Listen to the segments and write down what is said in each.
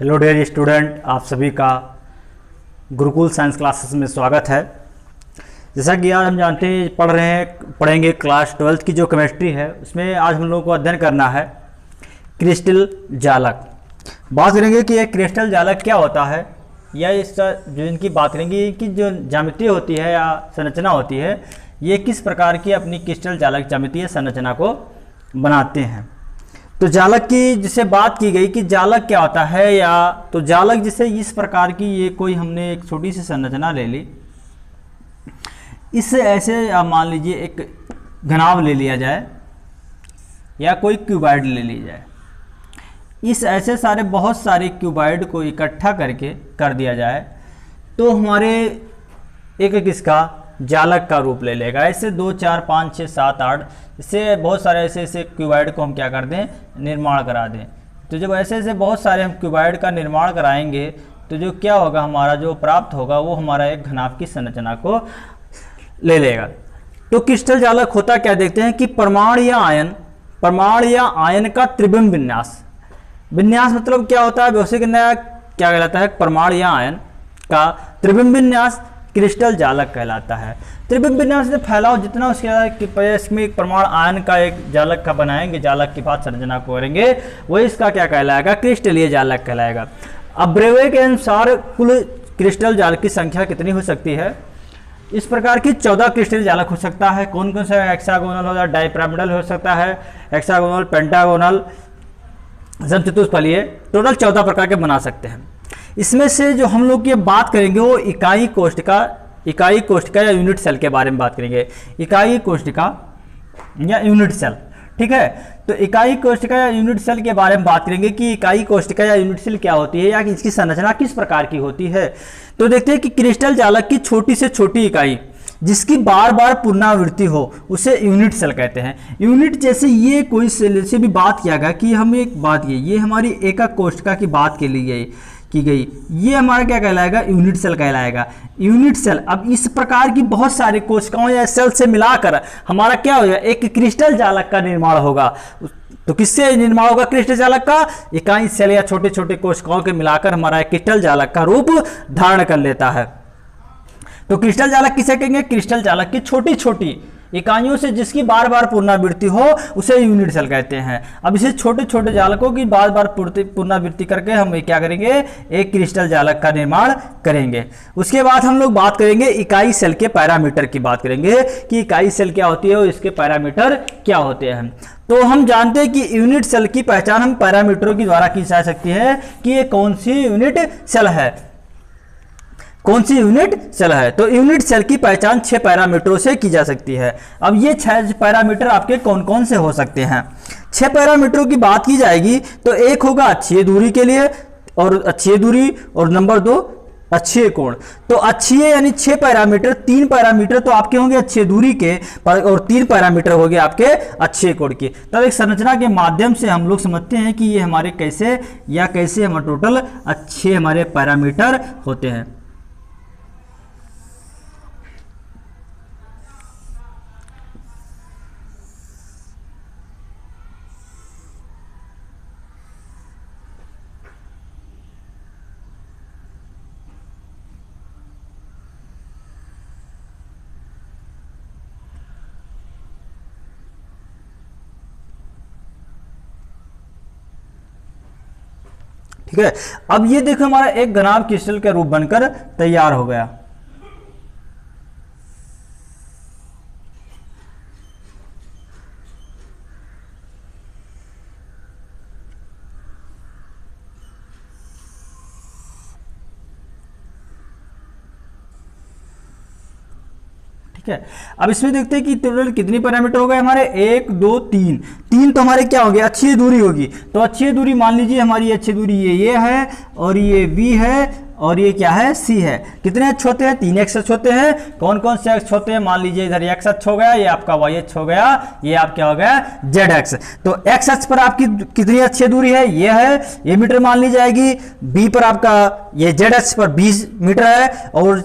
Hello dear student, आप सभी का गुरुकुल साइंस क्लासेस में स्वागत है। जैसा कि आज हम जानते हैं पढ़ेंगे क्लास 12th की जो केमिस्ट्री है उसमें आज हम लोगों को अध्ययन करना है क्रिस्टल जालक। बात करेंगे कि ये क्रिस्टल जालक क्या होता है या इसका जो इनकी बात करेंगे कि जो ज्यामिति होती है या संरचना होती है ये किस प्रकार की अपनी क्रिस्टल जालक ज्यामिति या संरचना को बनाते हैं। तो जालक की जिसे बात की गई कि जालक क्या होता है या तो जालक जिसे इस प्रकार की ये कोई हमने एक छोटी सी संरचना ले ली, इससे ऐसे मान लीजिए एक घनाभ ले लिया जाए या कोई क्यूबॉइड ले ली जाए, इस ऐसे सारे बहुत सारे क्यूबॉइड को इकट्ठा करके कर दिया जाए तो हमारे एक किसका जालक का रूप ले लेगा। ऐसे 2 4 5 6 7 8 इससे बहुत सारे ऐसे क्यूबॉइड को हम क्या कर दें, निर्माण करा दें। तो जब ऐसे बहुत सारे हम क्यूबॉइड का निर्माण कराएंगे तो जो क्या होगा, हमारा जो प्राप्त होगा वो हमारा एक घनाभ की संरचना को ले लेगा। तो क्रिस्टल जालक होता क्या, देखते हैं कि परमाणु या आयन का त्रिबिंब विन्यास मतलब क्या होता है, व्यवसायिक क्या कहलाता है, परमाणु या आयन का त्रिबिंब विन्यास क्रिस्टल जालक कहलाता है। त्रिबिंब विन्यास से फैलाव जितना इसमें एक परमाणु आयन का एक जालक का बनाएंगे, जालक की बात संरचना को करेंगे, वही इसका क्या कहलाएगा, क्रिस्टलीय जालक कहलाएगा। अब ब्रेवे के अनुसार कुल क्रिस्टल जालक की संख्या कितनी हो सकती है, इस प्रकार की 14 क्रिस्टल जालक हो सकता है। कौन कौन सा, हेक्सागोनल हो, डाइपिरामिडल हो सकता है, हेक्सागोनल, पेंटागोनल, समचतुष्फलीय, टोटल 14 प्रकार के बना सकते हैं। इसमें से जो हम लोग ये बात करेंगे वो इकाई कोष्ठिका या यूनिट सेल के बारे में बात करेंगे। इकाई कोष्ठिका या यूनिट सेल, ठीक है। तो इकाई कोष्ठिका या यूनिट सेल के बारे में बात करेंगे कि इकाई कोष्ठिका या यूनिट सेल क्या होती है या इसकी संरचना किस प्रकार की होती है। तो देखते हैं कि क्रिस्टल जालक की छोटी से छोटी इकाई जिसकी बार बार पुनरावृत्ति हो उसे यूनिट सेल कहते हैं। यूनिट जैसे ये कोई सेल से भी बात किया गया कि हम एक बात ये हमारी एकक कोष्ठिका की बात के लिए की गई, ये हमारा क्या कहलाएगा, यूनिट सेल कहलाएगा। यूनिट सेल अब इस प्रकार की बहुत सारे कोशिकाओं या सेल से मिलाकर हमारा क्या होगा, एक क्रिस्टल जालक का निर्माण होगा। तो किससे निर्माण होगा क्रिस्टल जालक का, इकाई सेल या छोटे छोटे कोशिकाओं के मिलाकर हमारा एक क्रिस्टल जालक का रूप धारण कर लेता है। तो क्रिस्टल जालक किसे कहेंगे, क्रिस्टल जालक की छोटी छोटी इकाइयों से जिसकी बार बार पुनरावृत्ति हो उसे यूनिट सेल कहते हैं। अब इसे छोटे छोटे जालकों की बार बार पुनरावृत्ति करके हम क्या करेंगे, एक क्रिस्टल जालक का निर्माण करेंगे। उसके बाद हम लोग बात करेंगे इकाई सेल के पैरामीटर की बात करेंगे कि इकाई सेल क्या होती है और इसके पैरामीटर क्या होते हैं। तो हम जानते हैं कि यूनिट सेल की पहचान हम पैरामीटरों के द्वारा की जा सकती है कि ये कौन सी यूनिट सेल है, कौन सी यूनिट सेल है। तो यूनिट सेल की पहचान 6 पैरामीटरों से की जा सकती है। अब ये 6 पैरामीटर आपके कौन कौन से हो सकते हैं। 6 पैरामीटरों की बात की जाएगी तो एक होगा अक्षीय दूरी के लिए, और अक्षीय दूरी, और नंबर 2 अक्षीय कोण। तो अक्षीय यानी 6 पैरामीटर, 3 पैरामीटर तो आपके होंगे अक्षीय दूरी के और 3 पैरामीटर हो गए आपके अक्षीय कोण के। तब एक संरचना के माध्यम से हम लोग समझते हैं कि ये हमारे कैसे हमारे टोटल अच्छे हमारे पैरामीटर होते हैं। ठीक है, अब ये देखो हमारा एक घनाभ क्रिस्टल का रूप बनकर तैयार हो गया। ठीक है, अब इसमें देखते हैं कि टोटल कितनी पैरामीटर हो गए हमारे, 1 2 3 तो हमारे क्या होंगे, अक्षीय दूरी होगी। तो अक्षीय दूरी मान लीजिए हमारी अक्षीय दूरी ये है और ये v है और ये क्या है, c है। कितने अक्ष होते हैं, 3 अक्ष होते हैं। कौन कौन से अक्ष होते हैं, मान लीजिए इधर x अक्ष हो गया, ये आपका y अक्ष हो गया, ये आप क्या हो गया, z अक्ष। तो x अक्ष पर आपकी कितनी अक्षीय दूरी है, ये है, ये मीटर मान ली जाएगी। b पर आपका ये z अक्ष पर 20 मीटर है और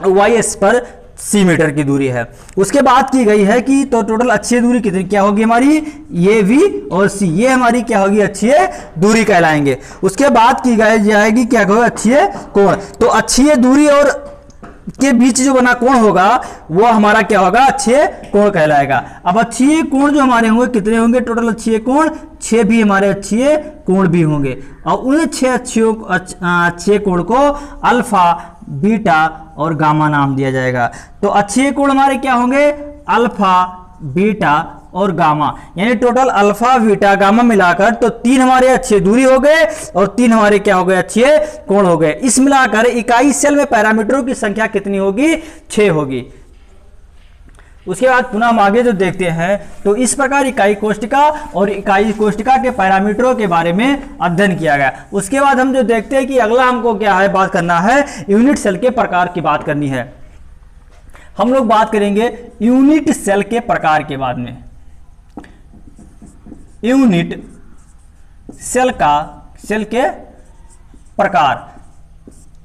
y अक्ष पर सी मीटर की दूरी है। उसके बाद की गई है कि तो टोटल अक्षीय दूरी कितनी क्या होगी हमारी, ये वी और सी, ये हमारी क्या होगी, अक्षीय दूरी कहलाएंगे। उसके बाद की गई जाएगी क्या होगा, अक्षीय कोण। तो अक्षीय दूरी और के बीच जो बना कोण होगा वो हमारा क्या होगा, अक्षीय कोण कहलाएगा। अब अक्षीय कोण जो हमारे होंगे कितने होंगे, टोटल अक्षीय कोण 6 भी हमारे अक्षीय कोण भी होंगे, और उन 6 अक्षीय कोण को अल्फा, बीटा और गामा नाम दिया जाएगा। तो अक्षीय कोण हमारे क्या होंगे, अल्फा, बीटा और गामा, यानी टोटल अल्फा, बीटा, गामा मिलाकर तो 3 हमारे अक्षीय दूरी हो गए और 3 हमारे क्या हो गए, अक्षीय कोण हो गए। इस मिलाकर इकाई सेल में पैरामीटरों की संख्या कितनी होगी, 6 होगी। उसके बाद पुनः हम आगे जो देखते हैं तो इस प्रकार इकाई कोष्टिका और इकाई कोष्टिका के पैरामीटरों के बारे में अध्ययन किया गया। उसके बाद हम जो देखते हैं कि अगला हमको क्या है, बात करना है यूनिट सेल के प्रकार की बात करनी है। हम लोग बात करेंगे यूनिट सेल के प्रकार के बाद में, यूनिट सेल के प्रकार,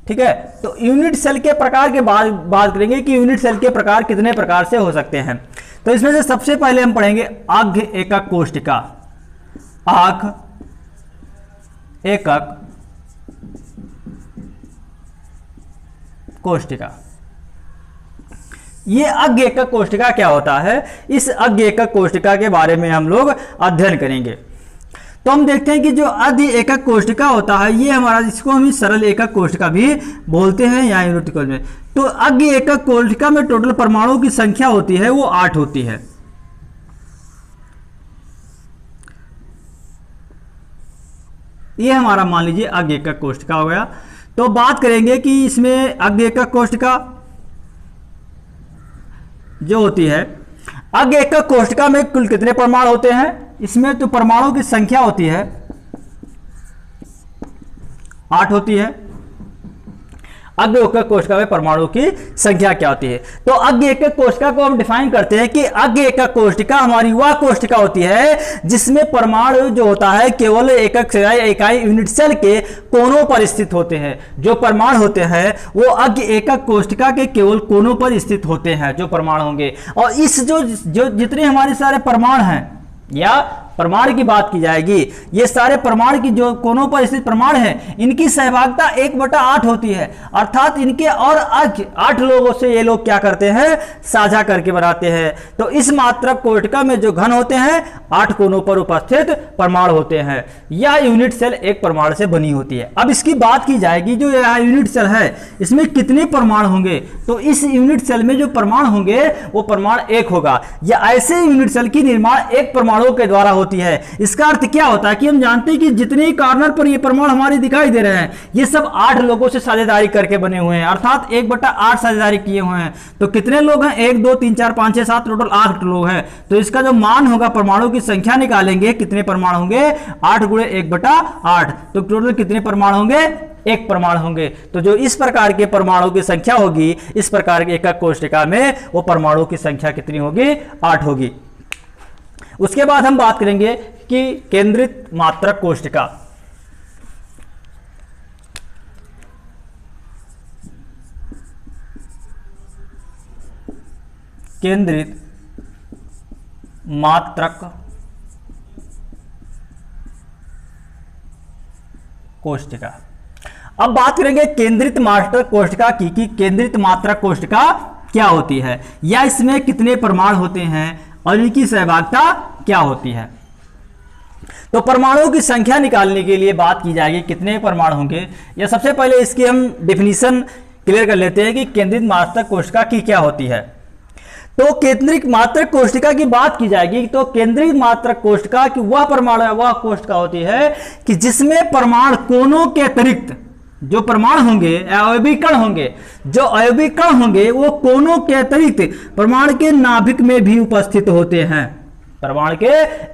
ठीक है। तो यूनिट सेल के प्रकार के बाद बात करेंगे कि यूनिट सेल के प्रकार कितने प्रकार से हो सकते हैं। तो इसमें से सबसे पहले हम पढ़ेंगे आघ एकक कोष्टिका, आघ एकक कोष्टिका। ये अज्ञ एकक कोष्टिका क्या होता है, इस अज्ञ एकक कोष्टिका के बारे में हम लोग अध्ययन करेंगे। तो हम देखते हैं कि जो अज्ञ एकक कोष्टिका होता है ये हमारा, जिसको हम सरल एकक कोष्टिका भी बोलते हैं या यूनिट में। तो अज्ञ एकक कोष्टिका में टोटल परमाणुओं की संख्या होती है वो 8 होती है। ये हमारा मान लीजिए अज्ञ एकक कोष्टिका हो गया। तो बात करेंगे कि इसमें अज्ञ एकक कोष्टिका जो होती है, अज्ञ एकक कोष्टिका में कुल कितने परमाणु होते हैं, इसमें तो परमाणुओं की संख्या होती है 8 होती है। अज्ञ एकक कोशिका में परमाणु की संख्या क्या होती है, तो अज्ञ एकक कोशिका को हम डिफाइन करते हैं कि अज्ञ एकक कोशिका हमारी वह कोशिका होती है जिसमें परमाणु जो होता है केवल एकक इकाई यूनिट सेल के कोनों पर स्थित होते हैं। जो परमाणु होते हैं वो अज्ञ एकक कोशिका के केवल कोनों पर स्थित होते हैं जो परमाणु होंगे। और इस जो जितने हमारे सारे परमाणु हैं या परमाणु की बात की जाएगी, ये सारे परमाणु की जो कोनों पर स्थित परमाणु हैं इनकी सहभागिता 1/8 होती है, अर्थात इनके और 8 लोगों से ये लोग क्या करते हैं, साझा करके बनाते हैं। तो इस मात्रक कोशिका में जो घन होते हैं 8 कोनों पर उपस्थित परमाणु होते हैं। यह यूनिट सेल एक परमाणु से बनी होती है। अब इसकी बात की जाएगी जो यह यूनिट सेल है इसमें कितने परमाणु होंगे, तो इस यूनिट सेल में जो परमाणु होंगे वो परमाणु 1 होगा। या ऐसे यूनिट सेल की निर्माण 1 परमाणु के द्वारा होती है। इसका अर्थ क्या होता है कि हम जानते हैं कि जितने कॉर्नर पर ये परमाणु हमारे दिखाई दे रहे हैं ये सब 8 लोगों से साझेदारी करके बने हुए हैं, अर्थात 1/8 साझेदारी किए हुए हैं। तो कितने लोग हैं, 1 2 3 4 5 6 7 टोटल 8 लोग हैं। तो इसका जो मान होगा परमाणु की संख्या निकालेंगे, कितने परमाणु होंगे, 8 × 1/8। तो टोटल कितने परमाणु होंगे, 1 परमाणु होंगे। तो जो इस प्रकार के परमाणु की संख्या होगी इस प्रकार के एकक कोशिका में वो परमाणु की संख्या कितनी होगी, 8 होगी। उसके बाद हम बात करेंगे कि केंद्रित मात्रक कोशिका। केंद्रित मात्रक कोशिका। अब बात करेंगे केंद्रित मात्रक कोशिका की कि केंद्रित मात्रक कोशिका क्या होती है या इसमें कितने परमाणु होते हैं और इनकी सहभागिता क्या होती है। तो परमाणुओं की संख्या निकालने के लिए बात की जाएगी कितने परमाणु होंगे, या सबसे पहले इसकी हम डेफिनेशन क्लियर कर लेते हैं कि केंद्रित मात्रक कोशिका की क्या होती है। तो केंद्रित मात्रक कोशिका की बात की जाएगी तो केंद्रित मात्रक कोशिका की वह परमाणु वह कोशिका होती है कि जिसमें परमाणु कोनों के अतिरिक्त जो परमाणु होंगे अवयवी कण होंगे, जो अवयवी कण होंगे वो कोनों के अतिरिक्त परमाणु के नाभिक में भी उपस्थित होते हैं। परमाणु के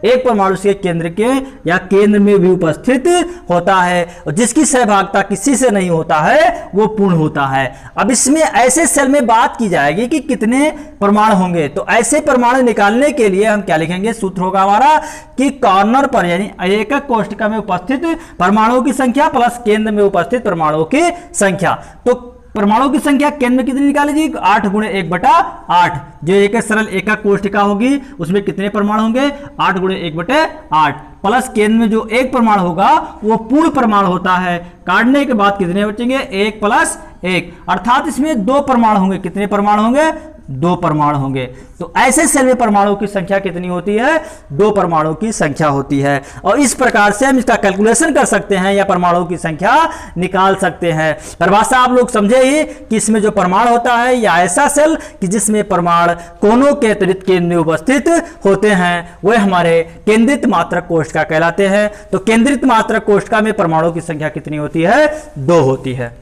एक परमाणु से केंद्र के या केंद्र में भी उपस्थित होता है और जिसकी सहभागिता किसी से नहीं होता है वो पूर्ण होता है। अब इसमें ऐसे सेल में बात की जाएगी कि कितने परमाणु होंगे। तो ऐसे परमाणु निकालने के लिए हम क्या लिखेंगे, सूत्र होगा हमारा कि कॉर्नर पर यानी एकक कोशिका में उपस्थित परमाणुओं की संख्या प्लस केंद्र में उपस्थित परमाणुओं की संख्या। तो परमाणु की संख्या केंद्र में कितनी निकाली जी? 8 गुणे 1/8। जो एक सरल एकक कोष्ठिका होगी उसमें कितने परमाणु होंगे? 8 गुणे 1/8 प्लस केंद्र में जो एक परमाणु होगा वो पूर्ण परमाणु होता है। काटने के बाद कितने बचेंगे? 1 + 1, अर्थात इसमें 2 परमाणु होंगे। कितने परमाणु होंगे? 2 परमाणु होंगे। तो ऐसे सेल में परमाणु की संख्या कितनी होती है? 2 परमाणु की संख्या होती है। और इस प्रकार से हम इसका कैलकुलेशन कर सकते हैं या परमाणु की संख्या निकाल सकते हैं। परिभाषा आप लोग समझे ही कि इसमें जो परमाणु होता है या ऐसा सेल कि जिसमें परमाणु कोनों के अतिरिक्त केंद्र में उपस्थित होते हैं वह हमारे केंद्रित मात्रक कोष्ठिका कहलाते हैं। तो केंद्रित मात्रक कोष्ठिका में परमाणु की संख्या कितनी होती है? 2 होती है।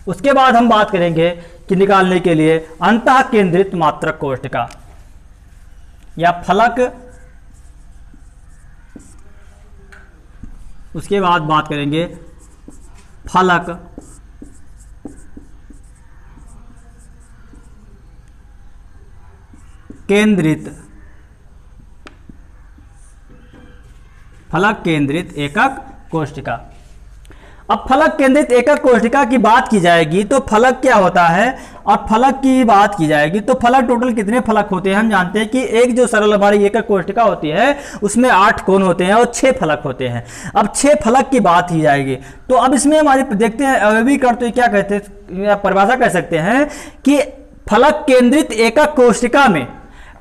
उसके बाद हम बात करेंगे कि निकालने के लिए अंतः केंद्रित मात्रक कोष्ठिका या फलक। उसके बाद बात करेंगे फलक केंद्रित एकक कोष्ठिका। अब फलक केंद्रित एकक कोष्ठिका की बात की जाएगी तो फलक क्या होता है और फलक की बात की जाएगी तो फलक टोटल कितने फलक होते हैं? हम जानते हैं कि एक जो सरल हमारी एकक कोष्ठिका होती है उसमें 8 कोण होते हैं और 6 फलक होते हैं। अब 6 फलक की बात की जाएगी तो अब इसमें हमारे देखते हैं अवयवीकरण। तो क्या कहते हैं, परिभाषा कह सकते हैं कि फलक केंद्रित एकक कोष्ठिका में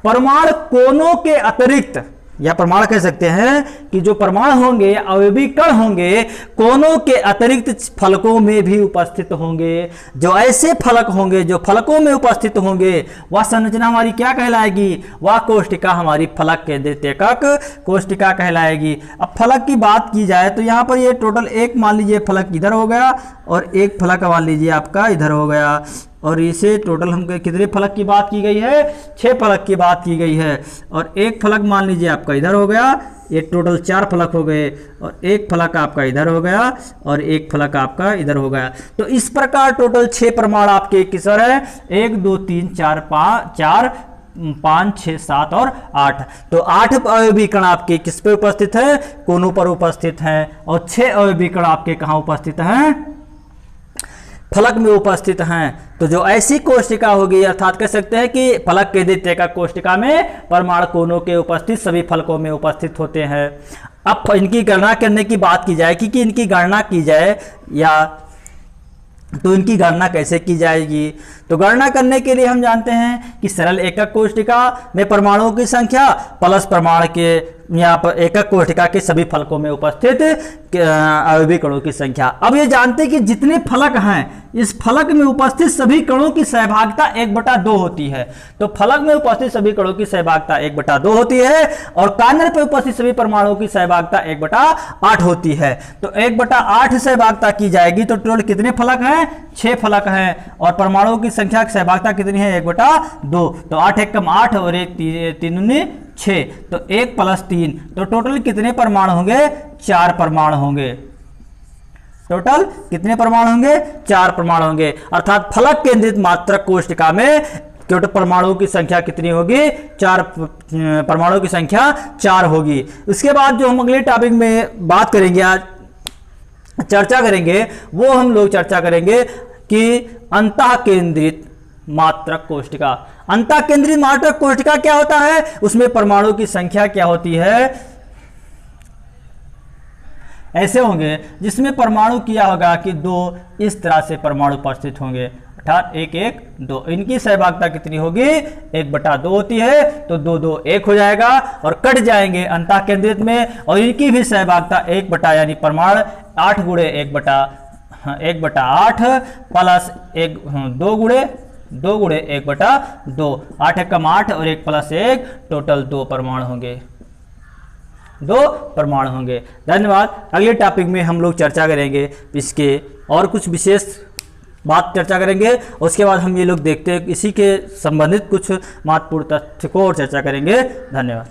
परमाणु कोनों के अतिरिक्त या परमाणु कह सकते हैं कि जो परमाणु होंगे या अवयवी कण होंगे कोनों के अतिरिक्त फलकों में भी उपस्थित होंगे। जो ऐसे फलक होंगे जो फलकों में उपस्थित होंगे वह संरचना हमारी क्या कहलाएगी? वह कोष्ठिका हमारी फलक केंद्रित एकक कोष्ठिका कहलाएगी। अब फलक की बात की जाए तो यहाँ पर ये टोटल एक मान लीजिए फलक इधर हो गया और एक फलक मान लीजिए आपका इधर हो गया और इसे टोटल हम कितने फलक की बात की गई है? 6 फलक की बात की गई है। और एक फलक मान लीजिए आपका इधर हो गया, ये टोटल 4 फलक हो गए और एक फलक आपका इधर हो गया और एक फलक आपका इधर हो गया। तो इस प्रकार टोटल 6 परमाणु आपके किसर है? 1 2 3 4 5 6 7 और 8। तो 8 अवयवी कण आपके किस पे उपस्थित है? कोनों पर उपस्थित हैं। और 6 अवयवी कण आपके कहाँ उपस्थित हैं? फलक में उपस्थित हैं। तो जो ऐसी कोष्ठिका होगी अर्थात कह सकते हैं कि फलक केंद्रित एकक कोष्ठिका में परमाणु कोनों के उपस्थित सभी फलकों में उपस्थित होते हैं। अब इनकी गणना करने की बात की जाए कि इनकी गणना की जाए या तो इनकी गणना कैसे की जाएगी? तो गणना करने के लिए हम जानते हैं कि सरल एकक कोष्ठिका में परमाणुओं की संख्या प्लस परमाणु के यहाँ पर एकक कोष्ठिका के सभी फलकों में उपस्थित अवयवी कणों की संख्या। अब ये जानते हैं कि जितने फलक हैं इस फलक में उपस्थित सभी कणों की सहभागिता 1/2 होती है। तो फलक में उपस्थित सभी कणों की सहभागिता 1/2 होती है और केंद्र पर उपस्थित सभी परमाणुओं की सहभागिता 1/8 होती है। तो 1/8 सहभागिता की जाएगी तो टोटल कितने फलक हैं? 6 फलक हैं और परमाणुओं की संख्या की सहभागिता कितनी है? 1/2। तो 8 × 8 और 1 3 6। तो 1 + 3 तो टोटल कितने परमाणु होंगे? 4 परमाणु होंगे। टोटल कितने परमाणु होंगे? 4 परमाणु होंगे। अर्थात फलक केंद्रित मात्रक कोष्ठिका में टोटल परमाणुओं की संख्या कितनी होगी? 4 परमाणुओं की संख्या 4 होगी। उसके बाद जो हम अगले टॉपिक में बात करेंगे, आज चर्चा करेंगे, वो हम लोग चर्चा करेंगे कि अंतः केंद्रित मात्रक कोष्ठिका। अंतः केंद्रित मात्रक कोष्ठिका क्या होता है? उसमें परमाणु की संख्या क्या होती है? ऐसे होंगे जिसमें परमाणु किया होगा कि 2 इस तरह से परमाणु उपस्थित होंगे अर्थात 1 1 2। इनकी सहभागिता कितनी होगी? 1/2 होती है। तो 2 2 1 हो जाएगा और कट जाएंगे अंतः केंद्रित में। और इनकी भी सहभागिता 1 यानी परमाणु 8 × 1/8 प्लस 2 × 1/2। 8 × 8 और 1 + 1 टोटल 2 परमाणु होंगे। 2 परमाणु होंगे। धन्यवाद। अगले टॉपिक में हम लोग चर्चा करेंगे इसके और कुछ विशेष बात चर्चा करेंगे। उसके बाद हम ये लोग देखते हैं इसी के संबंधित कुछ महत्वपूर्ण तथ्य को और चर्चा करेंगे। धन्यवाद।